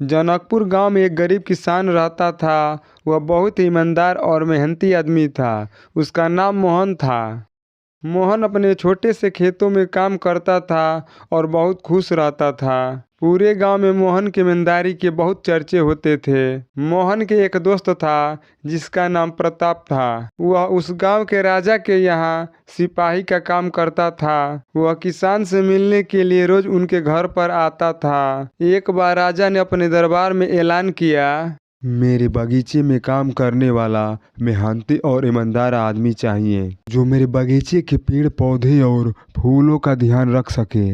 जनकपुर गांव में एक गरीब किसान रहता था। वह बहुत ही ईमानदार और मेहनती आदमी था। उसका नाम मोहन था। मोहन अपने छोटे से खेतों में काम करता था और बहुत खुश रहता था। पूरे गांव में मोहन की ईमानदारी के बहुत चर्चे होते थे। मोहन के एक दोस्त था जिसका नाम प्रताप था। वह उस गांव के राजा के यहाँ सिपाही का काम करता था। वह किसान से मिलने के लिए रोज उनके घर पर आता था। एक बार राजा ने अपने दरबार में ऐलान किया, मेरे बगीचे में काम करने वाला मेहनती और ईमानदार आदमी चाहिए जो मेरे बगीचे के पेड़ पौधे और फूलों का ध्यान रख सके।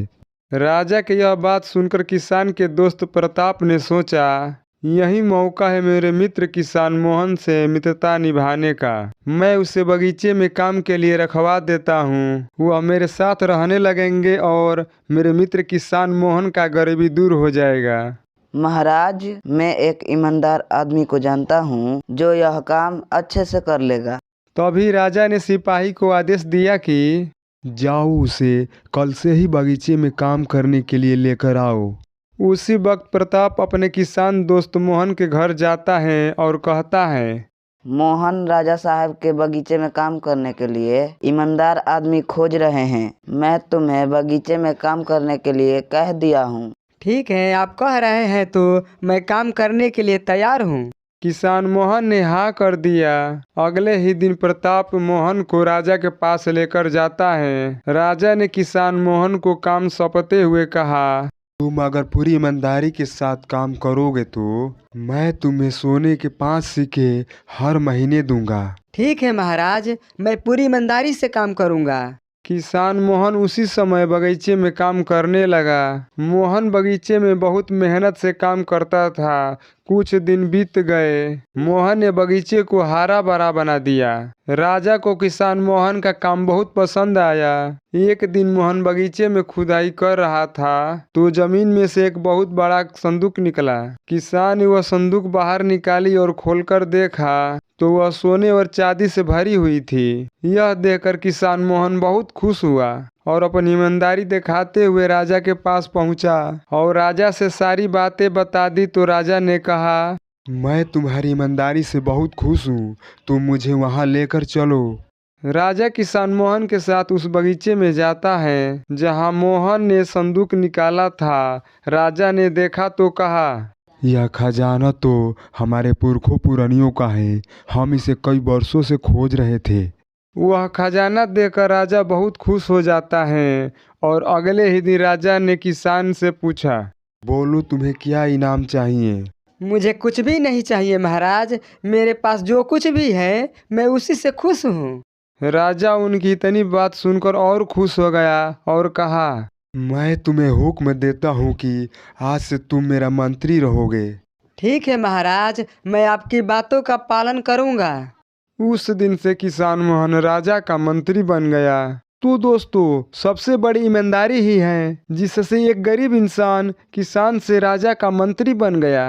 राजा की यह बात सुनकर किसान के दोस्त प्रताप ने सोचा, यही मौका है मेरे मित्र किसान मोहन से मित्रता निभाने का। मैं उसे बगीचे में काम के लिए रखवा देता हूँ। वह मेरे साथ रहने लगेंगे और मेरे मित्र किसान मोहन का गरीबी दूर हो जाएगा। महाराज, मैं एक ईमानदार आदमी को जानता हूँ जो यह काम अच्छे से कर लेगा। तभी राजा ने सिपाही को आदेश दिया कि जाओ उसे कल से ही बगीचे में काम करने के लिए लेकर आओ। उसी वक्त प्रताप अपने किसान दोस्त मोहन के घर जाता है और कहता है, मोहन राजा साहब के बगीचे में काम करने के लिए ईमानदार आदमी खोज रहे हैं। मैं तुम्हें बगीचे में काम करने के लिए कह दिया हूँ। ठीक है, आप कह रहे हैं तो मैं काम करने के लिए तैयार हूँ। किसान मोहन ने हाँ कर दिया। अगले ही दिन प्रताप मोहन को राजा के पास लेकर जाता है। राजा ने किसान मोहन को काम सौंपते हुए कहा, तुम अगर पूरी ईमानदारी के साथ काम करोगे तो मैं तुम्हें सोने के 5 सिक्के हर महीने दूंगा। ठीक है महाराज, मैं पूरी ईमानदारी से काम करूँगा। किसान मोहन उसी समय बगीचे में काम करने लगा। मोहन बगीचे में बहुत मेहनत से काम करता था। कुछ दिन बीत गए। मोहन ने बगीचे को हरा भरा बना दिया। राजा को किसान मोहन का काम बहुत पसंद आया। एक दिन मोहन बगीचे में खुदाई कर रहा था तो जमीन में से एक बहुत बड़ा संदूक निकला। किसान ने वह संदूक बाहर निकाली और खोलकर देखा तो वह सोने और चांदी से भरी हुई थी। यह देखकर किसान मोहन बहुत खुश हुआ और अपनी ईमानदारी दिखाते हुए राजा के पास पहुंचा और राजा से सारी बातें बता दी। तो राजा ने कहा, मैं तुम्हारी ईमानदारी से बहुत खुश हूँ, तुम मुझे वहाँ लेकर चलो। राजा किसान मोहन के साथ उस बगीचे में जाता है जहाँ मोहन ने संदूक निकाला था। राजा ने देखा तो कहा, यह खजाना तो हमारे पुरखों पुरानियों का है, हम इसे कई वर्षों से खोज रहे थे। वह खजाना देखकर राजा बहुत खुश हो जाता है और अगले ही दिन राजा ने किसान से पूछा, बोलो तुम्हें क्या इनाम चाहिए। मुझे कुछ भी नहीं चाहिए महाराज, मेरे पास जो कुछ भी है मैं उसी से खुश हूँ। राजा उनकी इतनी बात सुनकर और खुश हो गया और कहा, मैं तुम्हें हुक्म देता हूँ कि आज से तुम मेरा मंत्री रहोगे। ठीक है महाराज, मैं आपकी बातों का पालन करूँगा। उस दिन से किसान मोहन राजा का मंत्री बन गया। तो दोस्तों, सबसे बड़ी ईमानदारी ही है जिससे एक गरीब इंसान किसान से राजा का मंत्री बन गया।